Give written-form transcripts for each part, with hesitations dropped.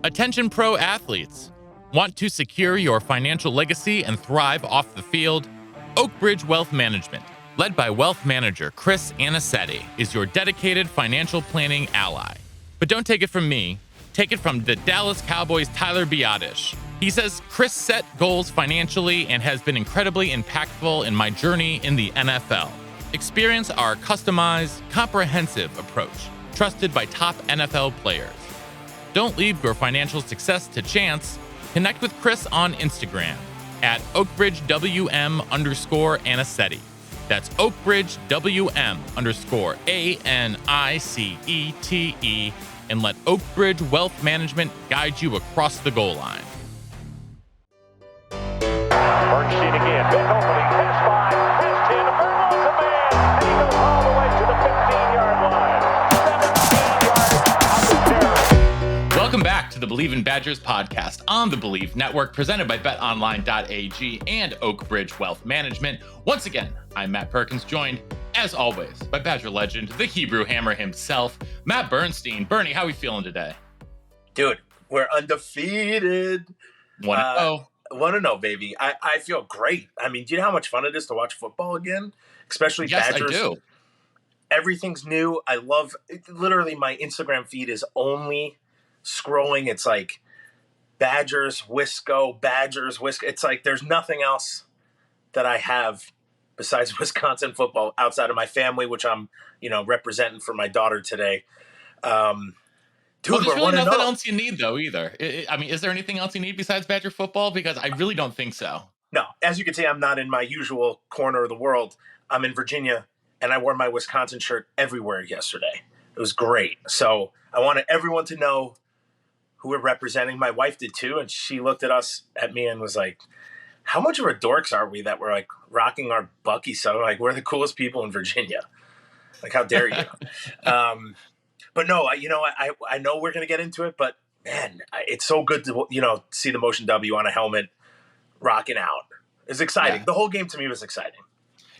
Attention pro athletes. Want to secure your financial legacy and thrive off the field? Oakbridge Wealth Management, led by wealth manager Chris Anicetti, is your dedicated financial planning ally. But don't take it from me. Take it from the Dallas Cowboys' Tyler Biadasz. He says, Chris set goals financially and has been incredibly impactful in my journey in the NFL. Experience our customized, comprehensive approach, trusted by top NFL players. Don't leave your financial success to chance. Connect with Chris on Instagram at OakbridgeWM_Anicetti. That's OakbridgeWM_ANICETE, and let Oakbridge Wealth Management guide you across the goal line. Bergstein again, big opening, pass by, pass 10, Berkel's a man, and he goes all the way to the 15-yard line. 17 yards of the terror. Welcome back to the Believe in Badgers podcast on the Believe Network, presented by BetOnline.ag and Oakbridge Wealth Management. Once again, I'm Matt Perkins, joined, as always, by Badger legend, the Hebrew Hammer himself, Matt Bernstein. Bernie, how are we feeling today? Dude, we're undefeated. 1-0. 1-0, baby. I feel great. I mean, do you know how much fun it is to watch football again? Especially Yes, Badgers. I do. Everything's new. I love it. Literally, my Instagram feed is only scrolling. It's like Badgers, Wisco, Badgers, Wisco. It's like there's nothing else that I have besides Wisconsin football outside of my family, which I'm, representing for my daughter today. Dude, There's we're really nothing 1-0. else you need, though, either. I mean, is there anything else you need besides Badger football? Because I really don't think so. No, as you can see, I'm not in my usual corner of the world. I'm in Virginia, and I wore my Wisconsin shirt everywhere yesterday. It was great. So I wanted everyone to know who we're representing. My wife did too, and she looked at me and was like, how much of a dorks are we that we're like rocking our Bucky so like we're the coolest people in Virginia? Like, how dare you? But no, I know we're going to get into it, but man, it's so good to, see the Motion W on a helmet rocking out. It's exciting. Yeah. The whole game to me was exciting.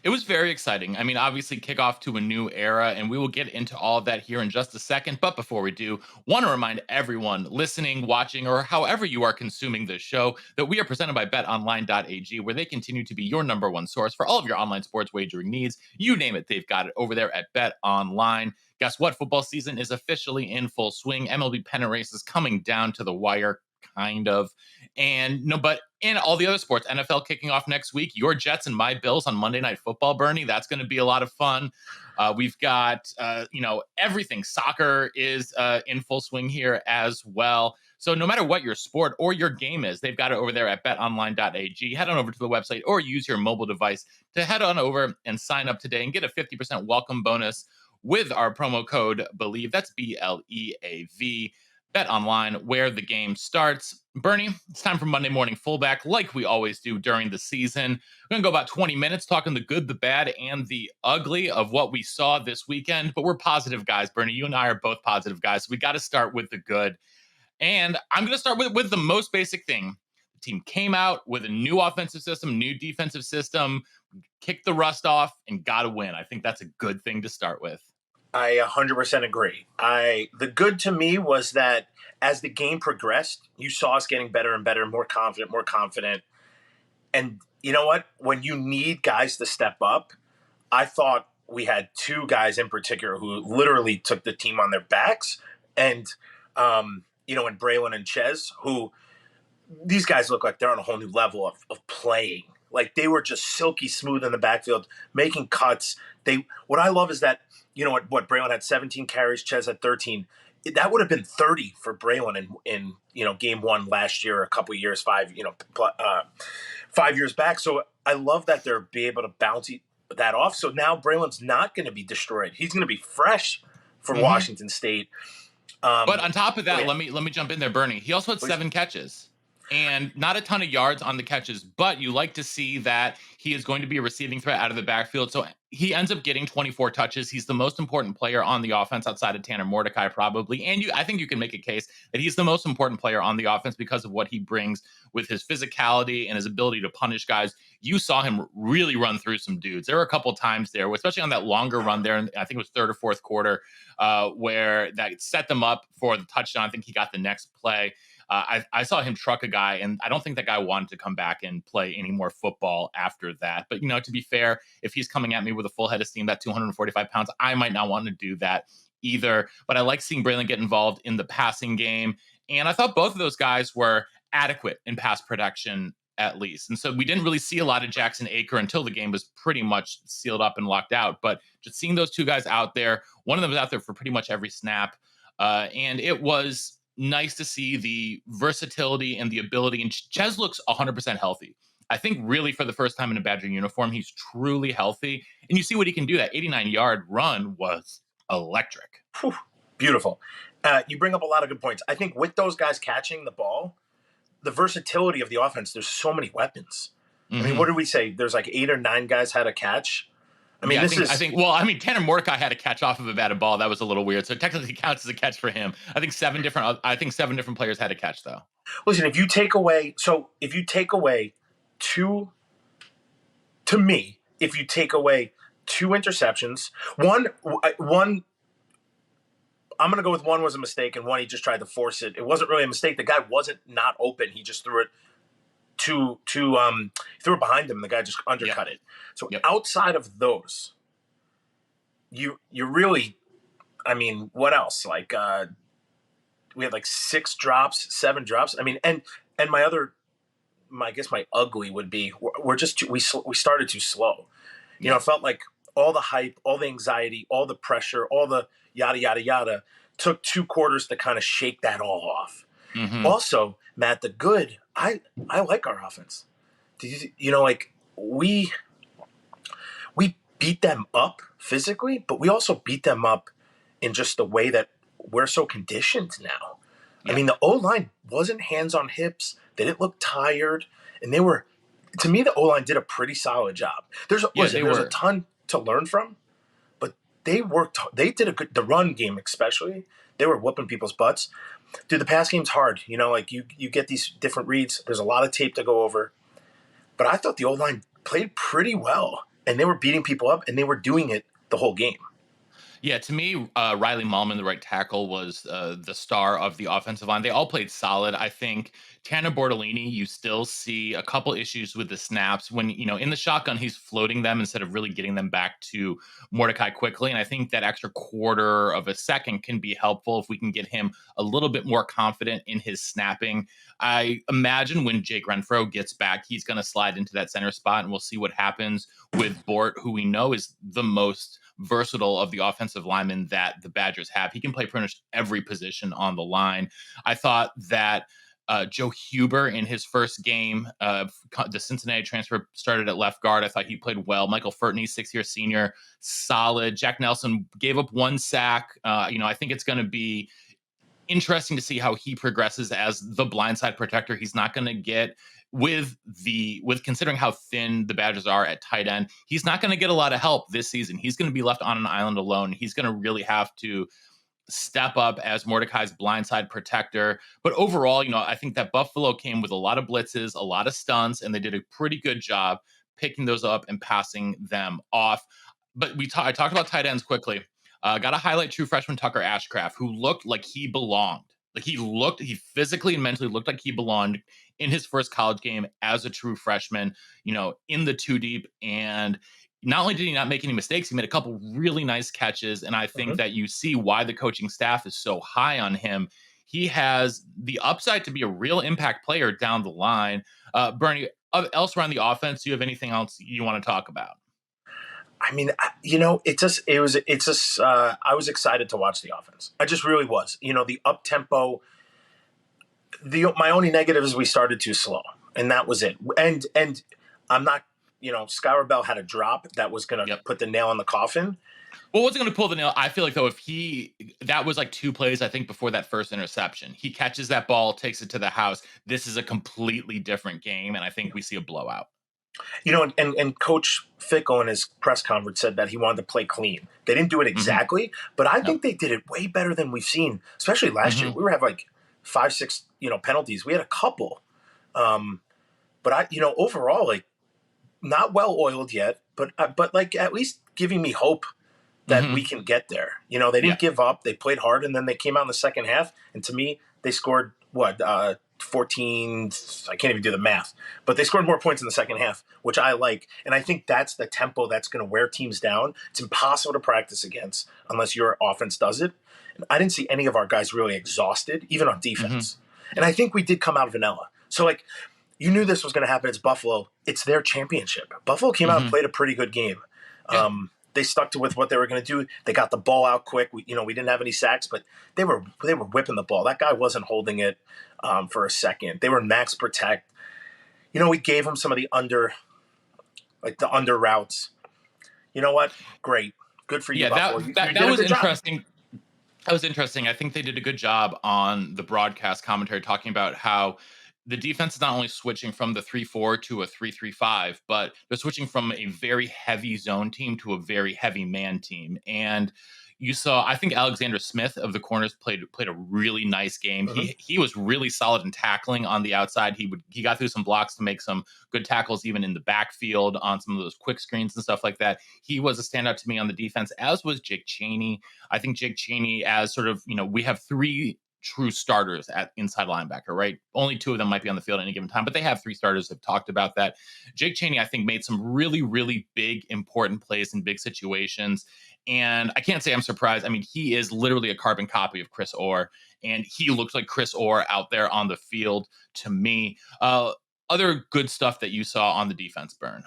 It was very exciting. I mean, obviously kickoff to a new era, and we will get into all of that here in just a second. But before we do, want to remind everyone listening, watching, or however you are consuming this show that we are presented by BetOnline.ag, where they continue to be your number one source for all of your online sports wagering needs. You name it, they've got it over there at BetOnline. Guess what? Football season is officially in full swing. MLB pennant race is coming down to the wire, kind of. But in all the other sports, NFL kicking off next week, your Jets and my Bills on Monday Night Football, Bernie. That's going to be a lot of fun. We've got, everything. Soccer is in full swing here as well. So no matter what your sport or your game is, they've got it over there at betonline.ag. Head on over to the website or use your mobile device to head on over and sign up today and get a 50% welcome bonus with our promo code BELIEVE. That's BLEAV. Bet Online, where the game starts. Bernie, it's time for Monday Morning Fullback, like we always do during the season. We're going to go about 20 minutes talking the good, the bad, and the ugly of what we saw this weekend. But we're positive guys, Bernie. You and I are both positive guys, so we got to start with the good. And I'm going to start with the most basic thing. The team came out with a new offensive system, new defensive system, kicked the rust off, and got a win. I think that's a good thing to start with. I 100% agree. The good to me was that as the game progressed, you saw us getting better and better, more confident. And you know what? When you need guys to step up, I thought we had two guys in particular who literally took the team on their backs. And, in Braelon and Chez, who these guys look like they're on a whole new level of playing. Like, they were just silky smooth in the backfield, making cuts. What I love is that, Braelon had 17 carries, Chez had 13. That would have been 30 for Braelon in game one last year, a couple years, 5 years back. So I love that they're be able to bounce that off. So now Braelon's not going to be destroyed. He's going to be fresh for Washington State. But on top of that, let me jump in there, Bernie. He also had 7 catches. And not a ton of yards on the catches, but you like to see that he is going to be a receiving threat out of the backfield. So he ends up getting 24 touches. He's the most important player on the offense outside of Tanner Mordecai, probably. And I think you can make a case that he's the most important player on the offense because of what he brings with his physicality and his ability to punish guys. You saw him really run through some dudes. There were a couple of times there, especially on that longer run there, and I think it was third or fourth quarter, where that set them up for the touchdown. I think he got the next play. I saw him truck a guy, and I don't think that guy wanted to come back and play any more football after that. But, to be fair, if he's coming at me with a full head of steam, that 245 pounds, I might not want to do that either. But I like seeing Braelon get involved in the passing game. And I thought both of those guys were adequate in pass protection at least. And so we didn't really see a lot of Jackson Aker until the game was pretty much sealed up and locked out. But just seeing those two guys out there, one of them was out there for pretty much every snap. And it was nice to see the versatility and the ability. And Chez looks 100% healthy. I think really for the first time in a Badger uniform, he's truly healthy. And you see what he can do. That 89-yard run was electric. Whew, beautiful. You bring up a lot of good points. I think with those guys catching the ball, the versatility of the offense, there's so many weapons. I mean, what did we say? There's like 8 or 9 guys had a catch. I mean, Tanner Mordecai had a catch off of a batted ball. That was a little weird. So it technically counts as a catch for him. I think 7 different players had a catch though. Listen, if you take away 2 interceptions, one I'm going to go with one was a mistake, and one he just tried to force it. It wasn't really a mistake. The guy wasn't not open. He just threw it threw it behind him. And the guy just undercut it. So outside of those, you really, I mean, what else? Like we had like 7 drops. I mean, and I guess my ugly would be we started too slow. It felt like all the hype, all the anxiety, all the pressure, all the yada, yada, yada, took 2 quarters to kind of shake that all off. Also, Matt, the good, I like our offense. We beat them up physically, but we also beat them up in just the way that we're so conditioned now. I mean, the O-line wasn't hands on hips. They didn't look tired. And to me, the O-line did a pretty solid job. There's a ton to learn from, but they did the run game especially. They were whooping people's butts. Dude, the pass game's hard. You get these different reads. There's a lot of tape to go over. But I thought the O-line played pretty well, and they were beating people up, and they were doing it the whole game. Yeah, to me, Riley Mallman, the right tackle, was the star of the offensive line. They all played solid. I think Tanner Bortolini, you still see a couple issues with the snaps. When, in the shotgun, he's floating them instead of really getting them back to Mordecai quickly. And I think that extra quarter of a second can be helpful if we can get him a little bit more confident in his snapping. I imagine when Jake Renfro gets back, he's going to slide into that center spot, and we'll see what happens with Bort, who we know is the most versatile of the offensive linemen that the Badgers have. He can play pretty much every position on the line. I thought that Joe Huber in his first game, the Cincinnati transfer, started at left guard. I thought he played well. Michael Furtney, 6-year senior, solid. Jack Nelson gave up 1 sack. I think it's going to be interesting to see how he progresses as the blindside protector. He's not going to get with considering how thin the Badgers are at tight end, he's not going to get a lot of help this season. He's going to be left on an island alone. He's going to really have to step up as Mordecai's blindside protector. But overall, I think that Buffalo came with a lot of blitzes, a lot of stunts, and they did a pretty good job picking those up and passing them off. But I talked about tight ends quickly. Got to highlight true freshman Tucker Ashcraft, who looked like he belonged. He physically and mentally looked like he belonged in his first college game as a true freshman, in the 2 deep. And not only did he not make any mistakes, he made a couple really nice catches. And I think that you see why the coaching staff is so high on him. He has the upside to be a real impact player down the line. Bernie, elsewhere on the offense, do you have anything else you want to talk about? I mean, I was excited to watch the offense. I just really was. The up tempo. My only negative is we started too slow, and that was it. And I'm not. Skylar Bell had a drop that was going to put the nail in the coffin. Well, wasn't going to pull the nail. I feel like though, that was like 2 plays, I think, before that first interception. He catches that ball, takes it to the house. This is a completely different game, and I think we see a blowout. And Coach Fickell in his press conference said that he wanted to play clean. They didn't do it exactly, but I think they did it way better than we've seen, especially last year. We were having like 5, 6, penalties. We had a couple. But overall, like, not well oiled yet, but like at least giving me hope that we can get there. They didn't give up. They played hard, and then they came out in the second half. And to me, they scored 14. I can't even do the math, but they scored more points in the second half, which I like. And I think that's the tempo that's going to wear teams down. It's impossible to practice against unless your offense does it. And I didn't see any of our guys really exhausted, even on defense. And I think we did come out vanilla. So, like, you knew this was going to happen. It's Buffalo. It's their championship. Buffalo came out and played a pretty good game. Yeah. They stuck to with what they were going to do. They got the ball out quick. We didn't have any sacks, but they were whipping the ball. That guy wasn't holding it for a second. They were max protect. We gave them some of the under routes. You know what? Great. Good for you, Buffalo. That was interesting. That was interesting. I think they did a good job on the broadcast commentary talking about how the defense is not only switching from the 3-4 to a 3-3-5, but they're switching from a very heavy zone team to a very heavy man team. And you saw, I think Alexander Smith of the corners played a really nice game. He was really solid in tackling on the outside. He got through some blocks to make some good tackles, even in the backfield on some of those quick screens and stuff like that. He was a standout to me on the defense, as was Jake Chaney. I think Jake Chaney, as sort of, we have three true starters at inside linebacker, right? Only two of them might be on the field at any given time, but they have three starters. They've talked about that. Jake Chaney, I think, made some really, really big, important plays in big situations. And I can't say I'm surprised. I mean, he is literally a carbon copy of Chris Orr, and he looks like Chris Orr out there on the field to me. Other good stuff that you saw on the defense, Burn.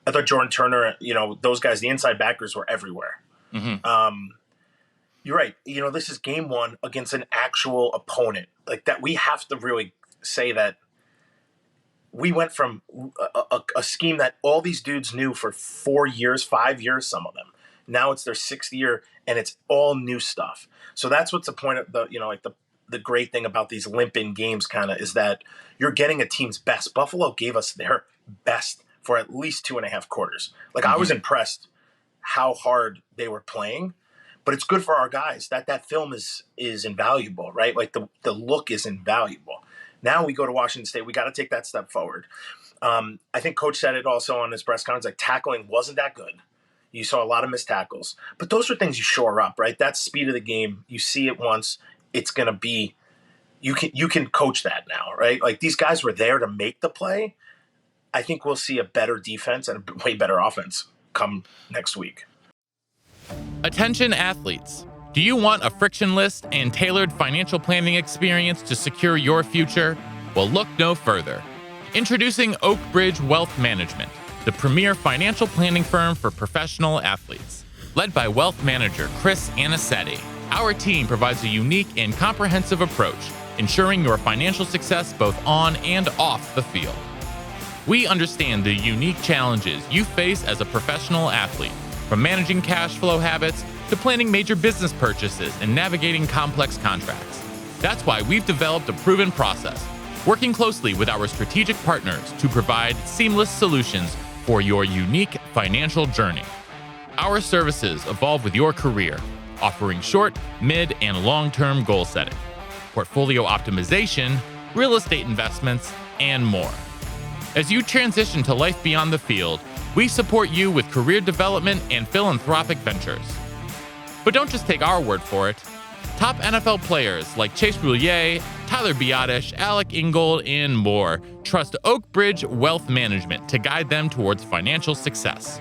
I thought Jordan Turner, those guys, the inside backers were everywhere. You're right. This is game one against an actual opponent. Like that, we have to really say that we went from a scheme that all these dudes knew for 4 years, 5 years, some of them. Now it's their 6th year, and it's all new stuff. So that's what's the point of the great thing about these limp-in games kind of is that you're getting a team's best. Buffalo gave us their best for at least 2.5 quarters. Like I was impressed how hard they were playing. But it's good for our guys. That film is invaluable, right? Like the look is invaluable. Now we go to Washington State. We got to take that step forward. I think Coach said it also on his press conference. Like tackling wasn't that good. You saw a lot of missed tackles. But those are things you shore up, right? That's speed of the game. You see it once. It's going to be – you can coach that now, right? Like these guys were there to make the play. I think we'll see a better defense and a way better offense come next week. Attention athletes. Do you want a frictionless and tailored financial planning experience to secure your future? Well, look no further. Introducing Oak Ridge Wealth Management, the premier financial planning firm for professional athletes. Led by wealth manager Chris Anicetti, our team provides a unique and comprehensive approach, ensuring your financial success both on and off the field. We understand the unique challenges you face as a professional athlete, from managing cash flow habits to planning major business purchases and navigating complex contracts. That's why we've developed a proven process, working closely with our strategic partners to provide seamless solutions for your unique financial journey. Our services evolve with your career, offering short, mid, and long-term goal setting, portfolio optimization, real estate investments, and more. As you transition to life beyond the field, we support you with career development and philanthropic ventures. But don't just take our word for it. Top NFL players like Chase, Tyler Biadasz, Alec Ingold, and more trust Oak Ridge Wealth Management to guide them towards financial success.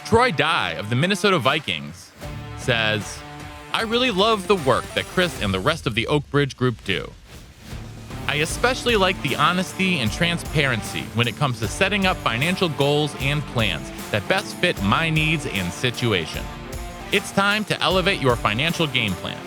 Troy Dye of the Minnesota Vikings says, "I really love the work that Chris and the rest of the Oak Ridge group do. I especially like the honesty and transparency when it comes to setting up financial goals and plans that best fit my needs and situation. It's time to elevate your financial game plan.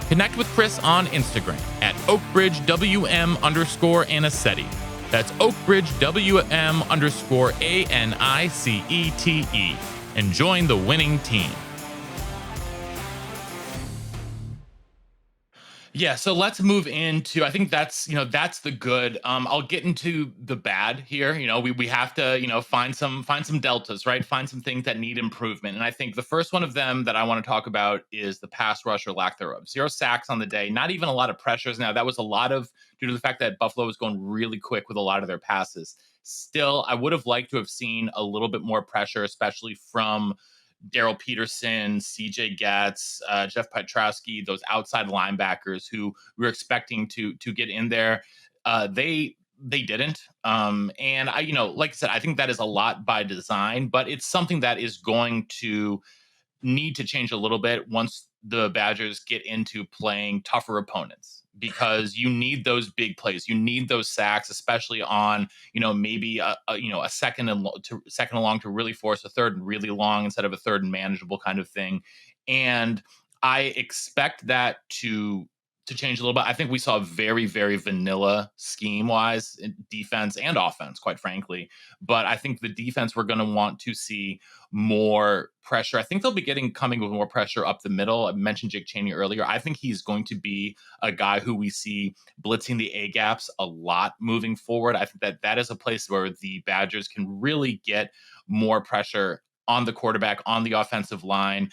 Connect with Chris on Instagram at OakBridgeWM_Anicetti. That's OakBridgeWM_ANICETE. And join the winning team." Yeah, so let's move into, I think that's the good. I'll get into the bad here. We have to, find some deltas, right? Find some things that need improvement. And I think the first one of them that I want to talk about is the pass rush or lack thereof. 0 sacks on the day, not even a lot of pressures. Now, that was a lot of due to the fact that Buffalo was going really quick with a lot of their passes. Still, I would have liked to have seen a little bit more pressure, especially from Daryl Peterson, CJ Getz, Jeff Pietrowski, those outside linebackers who we were expecting to get in there. they didn't. And I, like I said, I think that is a lot by design, but it's something that is going to need to change a little bit once the Badgers get into playing tougher opponents, because you need those big plays. You need those sacks, especially on, maybe a second and long to really force a third and really long instead of a third and manageable kind of thing. And I expect that to change a little bit. I think we saw very, very vanilla scheme wise defense and offense, quite frankly. But I think the defense, we're going to want to see more pressure. I think they'll be coming with more pressure up the middle. I mentioned Jake Chaney earlier. I think he's going to be a guy who we see blitzing the A gaps a lot moving forward. I think that is a place where the Badgers can really get more pressure on the quarterback, on the offensive line.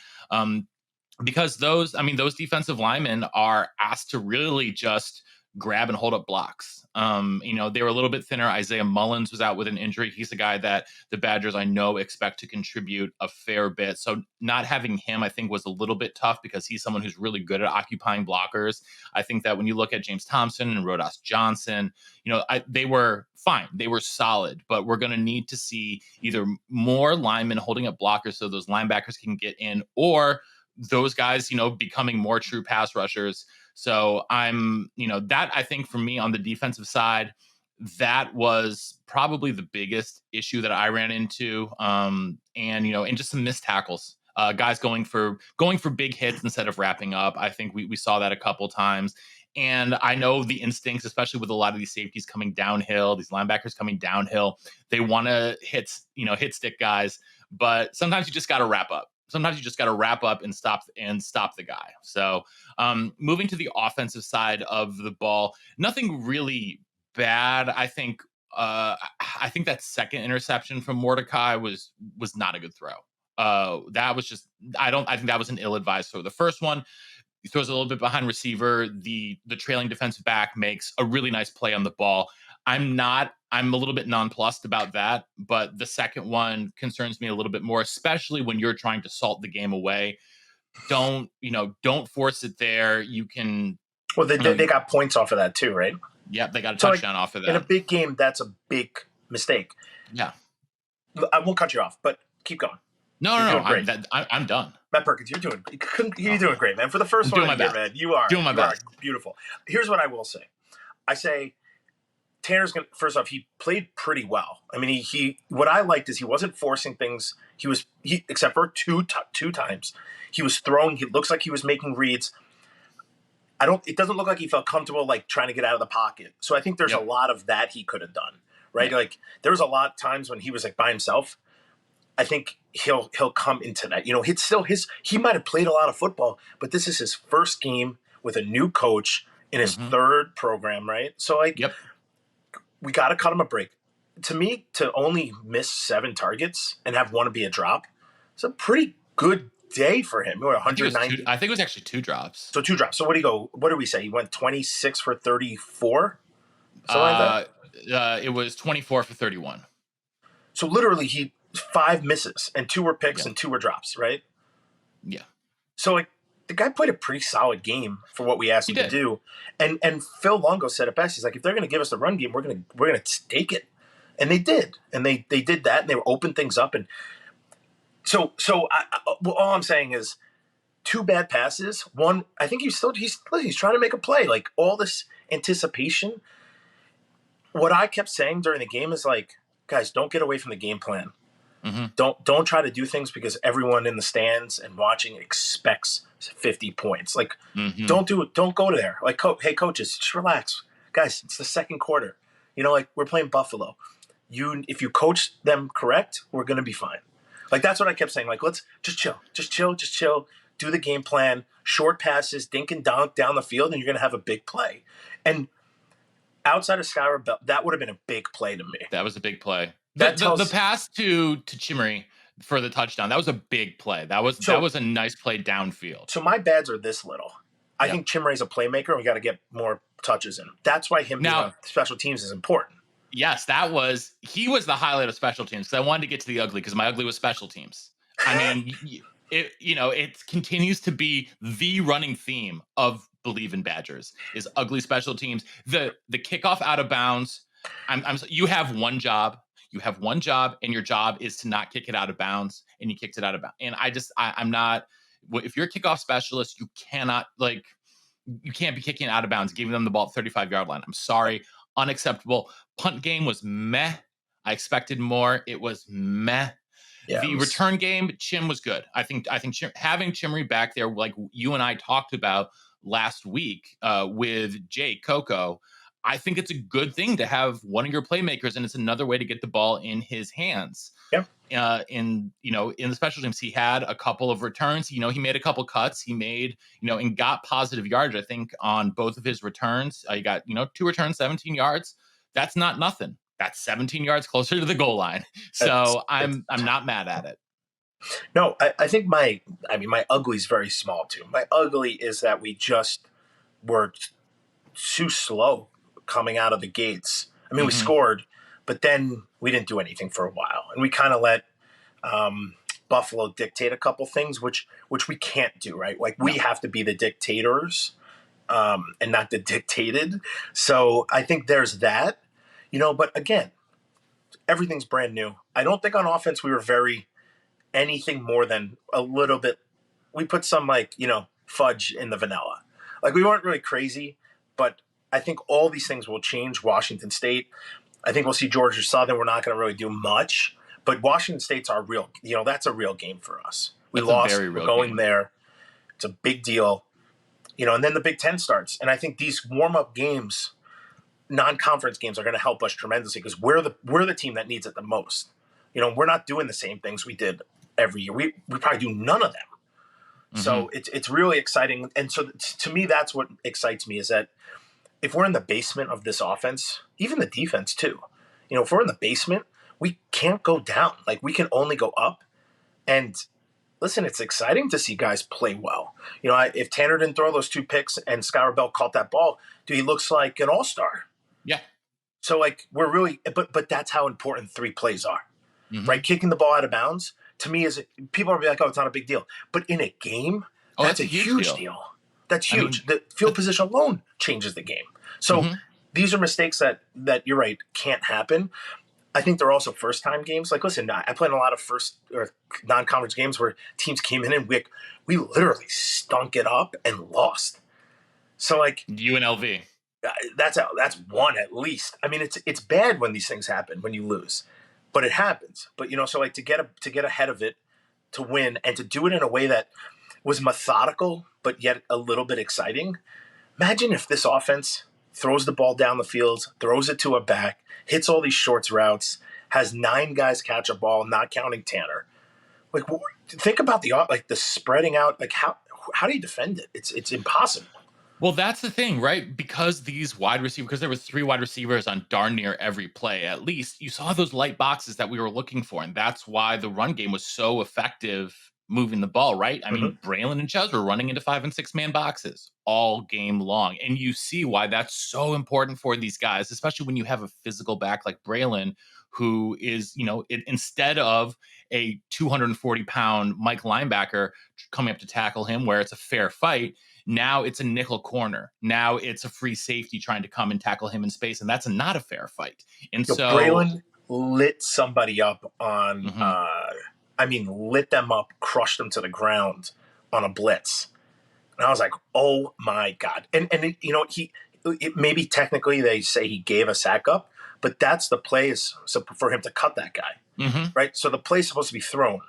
Because those defensive linemen are asked to really just grab and hold up blocks. They were a little bit thinner. Isaiah Mullins was out with an injury. He's a guy that the Badgers, I know, expect to contribute a fair bit. So not having him, I think, was a little bit tough because he's someone who's really good at occupying blockers. I think that when you look at James Thompson and Rodas Johnson, they were fine. They were solid, but we're going to need to see either more linemen holding up blockers so those linebackers can get in, or those guys, becoming more true pass rushers. So that, I think, for me on the defensive side, that was probably the biggest issue that I ran into. And just some missed tackles, guys going for big hits instead of wrapping up. I think we saw that a couple times. And I know the instincts, especially with a lot of these safeties coming downhill, these linebackers coming downhill, they want to hit stick guys, but sometimes you just got to wrap up. Sometimes you just got to wrap up and stop the guy. So moving to the offensive side of the ball, nothing really bad. I think that second interception from Mordecai was not a good throw. That was just, I think that was an ill-advised throw. The first one, he throws a little bit behind receiver. The trailing defensive back makes a really nice play on the ball. I'm a little bit nonplussed about that, but the second one concerns me a little bit more, especially when you're trying to salt the game away. Don't force it there. You can. Well, they got points off of that too, right? Yep, they got a touchdown off of that. In a big game, that's a big mistake. Yeah. I won't cut you off, but keep going. No. I'm done. Matt Perkins, you're doing great, man. For the first one, man, you are doing my best. Beautiful. Here's what I will say. Tanner's going to, first off, he played pretty well. I mean, he what I liked is he wasn't forcing things. He except for two times, he was throwing. He looks like he was making reads. It doesn't look like he felt comfortable, like trying to get out of the pocket. So I think there's a lot of that he could have done, right? Yep. Like there was a lot of times when he was like by himself. I think he'll come into that. He might have played a lot of football, but this is his first game with a new coach in his third program, right? So we got to cut him a break. To me, to only miss 7 targets and have one be a drop, it's a pretty good day for him. He went 190. I think it was actually 2 drops. So 2 drops. So what did we say? He went 26 for 34? Something like that? It was 24 for 31. So literally 5 misses and 2 were picks and 2 were drops, right? Yeah. So the guy played a pretty solid game for what we asked him to do. And Phil Longo said it best. He's like, if they're going to give us the run game, we're going to take it. And they did. And they did that, and they opened things up. And so all I'm saying is 2 bad passes. One, I think he's trying to make a play. Like all this anticipation. What I kept saying during the game is like, guys, don't get away from the game plan. Mm-hmm. Don't try to do things because everyone in the stands and watching expects 50 points. Like, don't do it. Don't go there. Like, hey, coaches, just relax. Guys, it's the second quarter. Like we're playing Buffalo. If you coach them correct, we're going to be fine. Like, that's what I kept saying. Like, let's just chill. Do the game plan, short passes, dink and dunk down the field, and you're going to have a big play. And outside of Skylar Bell, that would have been a big play to me. That was a big play. The pass to Chimmery for the touchdown, that was a big play. That was a nice play downfield. So my bads are this little. I think Chimmery's a playmaker, and we got to get more touches in. That's why him being on special teams is important. Yes, he was the highlight of special teams, because I wanted to get to the ugly, because my ugly was special teams. I mean, it continues to be the running theme of believe in Badgers is ugly special teams. The kickoff out of bounds. You have one job. You have one job, and your job is to not kick it out of bounds, and you kicked it out of bounds. And I'm not. If you're a kickoff specialist, you cannot you can't be kicking out of bounds, giving them the ball at 35-yard line. I'm sorry, unacceptable. Punt game was meh. I expected more. It was meh. Yeah, the return game, Chim was good. I think having Chimry back there, like you and I talked about last week with Jake Coco, I think it's a good thing to have one of your playmakers, and it's another way to get the ball in his hands. Yep. In the special teams, he had a couple of returns. He made a couple cuts. He made and got positive yardage. I think on both of his returns, he got 2 returns, 17 yards. That's not nothing. That's 17 yards closer to the goal line. So I'm not mad at it. No, I think my ugly is very small too. My ugly is that we just were too slow coming out of the gates. I mean, we scored, but then we didn't do anything for a while, and we kind of let Buffalo dictate a couple things, which we can't do, right? Like we have to be the dictators and not the dictated. So I think there's that, But again, everything's brand new. I don't think on offense we were anything more than a little bit. We put some fudge in the vanilla. Like we weren't really crazy, but I think all these things will change. Washington State, I think we'll see Georgia Southern. We're not going to really do much, but Washington State's our real, that's a real game for us. We lost, we're going game there. It's a big deal, and then the Big Ten starts. And I think these warm-up games, non-conference games, are going to help us tremendously because we're the team that needs it the most. We're not doing the same things we did every year. We probably do none of them. So it's really exciting. And so to me, that's what excites me is that if we're in the basement of this offense, even the defense too, if we're in the basement, we can't go down. Like we can only go up. And listen, it's exciting to see guys play well. If Tanner didn't throw those 2 picks and Skylar Bell caught that ball, dude, he looks like an all-star. Yeah. So we're really, but that's how important 3 plays are, right? Kicking the ball out of bounds to me people are like, oh, it's not a big deal. But in a game, that's a huge deal. That's huge. The field position alone changes the game. So these are mistakes that you're right, can't happen. I think they're also first-time games. Like, listen, I played in a lot of first or non-conference games where teams came in and we literally stunk it up and lost. So, UNLV. That's one at least. I mean, it's bad when these things happen, when you lose. But it happens. But, so to get ahead of it, to win, and to do it in a way that was methodical but yet a little bit exciting. Imagine if this offense throws the ball down the field, throws it to a back, hits all these short routes, has 9 guys catch a ball, not counting Tanner. Think about the spreading out. How do you defend it? It's impossible. Well, that's the thing, right? Because there was 3 wide receivers on darn near every play, at least you saw those light boxes that we were looking for. And that's why the run game was so effective moving the ball, right? I mean, Braelon and Chez were running into 5 and 6 man boxes all game long. And you see why that's so important for these guys, especially when you have a physical back like Braelon, who is, instead of a 240-pound Mike linebacker coming up to tackle him where it's a fair fight, now it's a nickel corner. Now it's a free safety trying to come and tackle him in space, and that's not a fair fight. And so Braelon lit somebody up on lit them up, crushed them to the ground on a blitz. And I was like, oh my God. And maybe technically they say he gave a sack up, but that's the play is for him to cut that guy, right? So the play's supposed to be thrown.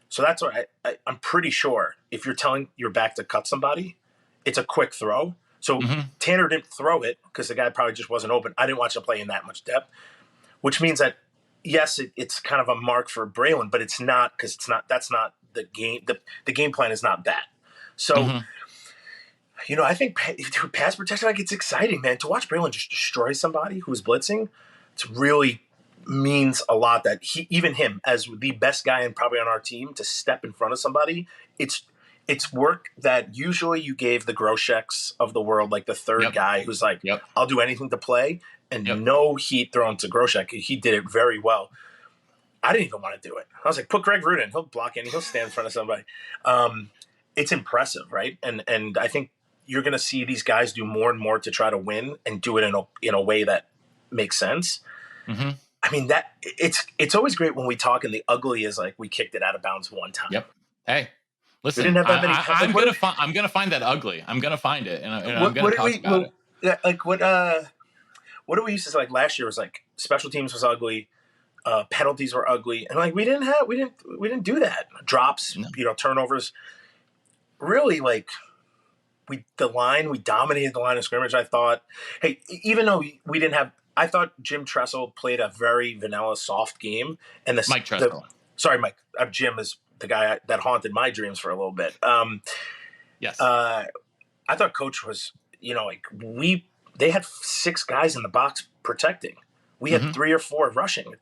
So that's what I'm pretty sure if you're telling your back to cut somebody, it's a quick throw. So Tanner didn't throw it because the guy probably just wasn't open. I didn't watch the play in that much depth, which means that, yes, it's kind of a mark for Braelon, but it's not because that's not the game. The game plan is not that. So, I think pass protection, it's exciting, man. To watch Braelon just destroy somebody who's blitzing, it's really means a lot that even him as the best guy and probably on our team to step in front of somebody, it's work that usually you gave the Grosheks of the world, like the third guy who's like, I'll do anything to play, and no heat thrown to Groshek. He did it very well. I didn't even want to do it. I was like, put Greg Root in. He'll block in. He'll stand in front of somebody. It's impressive, right? And I think you're going to see these guys do more and more to try to win and do it in a way that makes sense. Mm-hmm. I mean, that it's always great when we talk, and the ugly is like we kicked it out of bounds one time. Yep. Hey, We listen, didn't have that many. I'm gonna find that ugly. I'm gonna find it, and I'm gonna What did talk we? about it. Like what? What do we used to say? Like last year was like special teams was ugly, penalties were ugly, and like we didn't do that. Drops, No. Turnovers. Really, like we dominated the line of scrimmage. I thought, hey, even though we didn't have, I thought Jim Tressel played a very vanilla, soft game, and Mike Tressel. Sorry, Mike. Jim is the guy that haunted my dreams for a little bit. Yes. I thought Coach was, they had 6 guys in the box protecting. We had 3 or 4 rushing.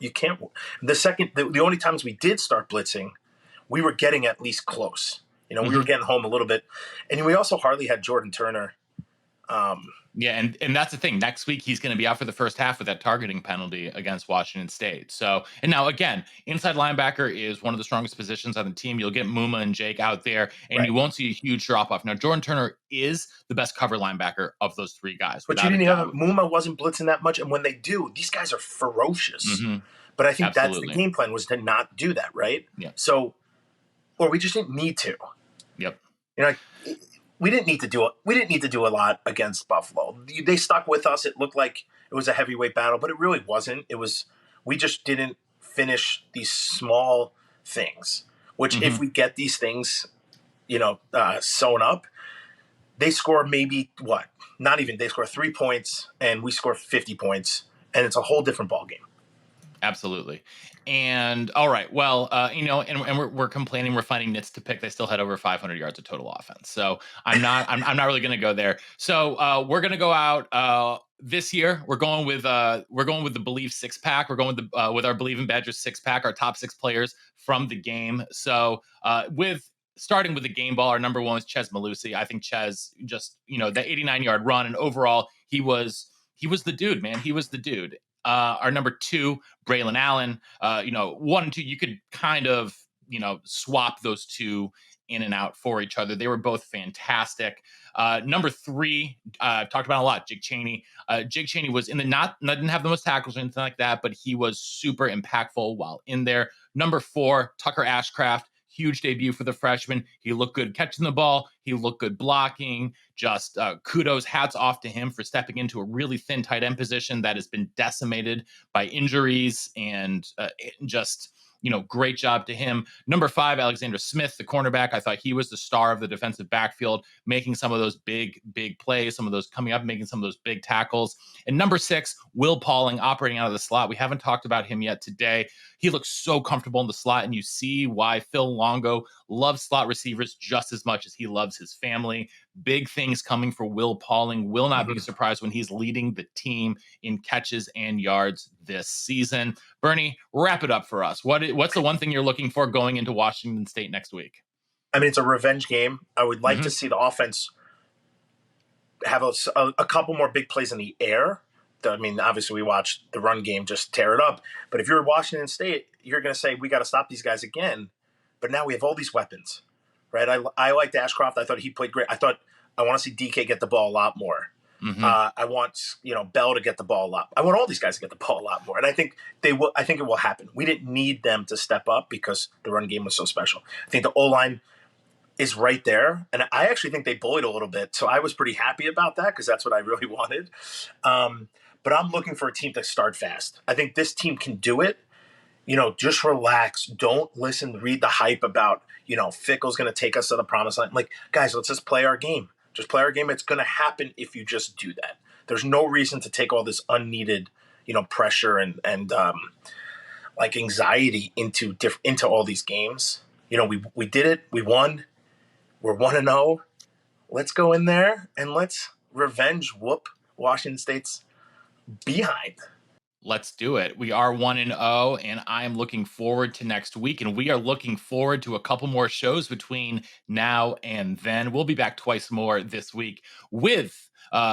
You can't. The only times we did start blitzing, we were getting at least close. We were getting home a little bit, and we also hardly had Jordan Turner. Yeah, and that's the thing. Next week he's going to be out for the first half with that targeting penalty against Washington State. So, and now again, inside linebacker is one of the strongest positions on the team. You'll get Muma and Jake out there, and you won't see a huge drop off. Now, Jordan Turner is the best cover linebacker of those 3 guys. But you didn't have Muma wasn't blitzing that much, and when they do, these guys are ferocious. But I think that's the game plan, was to not do that, right? Yeah. So, or we just didn't need to. Yep. We didn't need to do it. We didn't need to do a lot against Buffalo. They stuck with us. It looked like it was a heavyweight battle, but it really wasn't. We just didn't finish these small things. Which, if we get these things, sewn up, they score maybe what? Not even. They score 3 points, and we score 50 points, and it's a whole different ballgame. Absolutely. And all right, well, and we're complaining we're finding nits to pick. They still had over 500 yards of total offense. So I'm not really going to go there. So we're going to go out this year. We're going with the Believe 6-pack. We're going with our Believe in Badgers 6-pack. Our top 6 players from the game. So starting with the game ball, our number 1 is Chez Mellusi. I think Chez just the 89-yard run, and overall he was the dude, man. He was the dude. Our number 2, Braelon Allen, 1 and 2, you could kind of, swap those 2 in and out for each other. They were both fantastic. Number 3, talked about a lot, Jake Chaney. Jake Chaney was in the didn't have the most tackles or anything like that, but he was super impactful while in there. Number 4, Tucker Ashcraft. Huge debut for the freshman. He looked good catching the ball. He looked good blocking. Just kudos, hats off to him for stepping into a really thin tight end position that has been decimated by injuries, and great job to him. Number 5, Alexander Smith, the cornerback. I thought he was the star of the defensive backfield, making some of those big plays, some of those coming up, making some of those big tackles. And number 6, Will Pauling, operating out of the slot. We haven't talked about him yet today. He looks so comfortable in the slot, and you see why Phil Longo loves slot receivers just as much as he loves his family. Big things coming for Will Pauling. Will not be surprised when he's leading the team in catches and yards this season. Bernie, wrap it up for us. What's the one thing you're looking for going into Washington State next week? I mean, it's a revenge game. I would like to see the offense have a couple more big plays in the air. I mean, obviously we watched the run game just tear it up. But if you're Washington State, you're going to say, we got to stop these guys again. But now we have all these weapons, right? I liked Ashcroft. I thought he played great. I want to see DK get the ball a lot more. I want, Bell to get the ball a lot. I want all these guys to get the ball a lot more. And I think they will. I think it will happen. We didn't need them to step up because the run game was so special. I think the O-line is right there. And I actually think they bullied a little bit. So I was pretty happy about that because that's what I really wanted. But I'm looking for a team to start fast. I think this team can do it. Just relax. Don't read the hype about, Fickell's going to take us to the promised land. Like, guys, let's just play our game. Just play our game. It's going to happen if you just do that. There's no reason to take all this unneeded, pressure and anxiety into all these games. We did it. We won. We're 1-0. Let's go in there and let's revenge whoop Washington State's behind. Let's do it. We are 1-0, and I am looking forward to next week, and we are looking forward to a couple more shows between now and then. We'll be back twice more this week with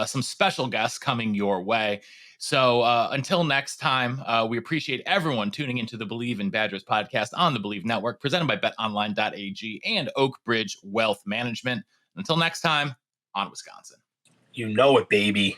some special guests coming your way. So until next time, we appreciate everyone tuning into the Believe in Badgers podcast on the Believe Network, presented by betonline.ag and Oak Bridge Wealth Management. Until next time, on Wisconsin. You know it, baby.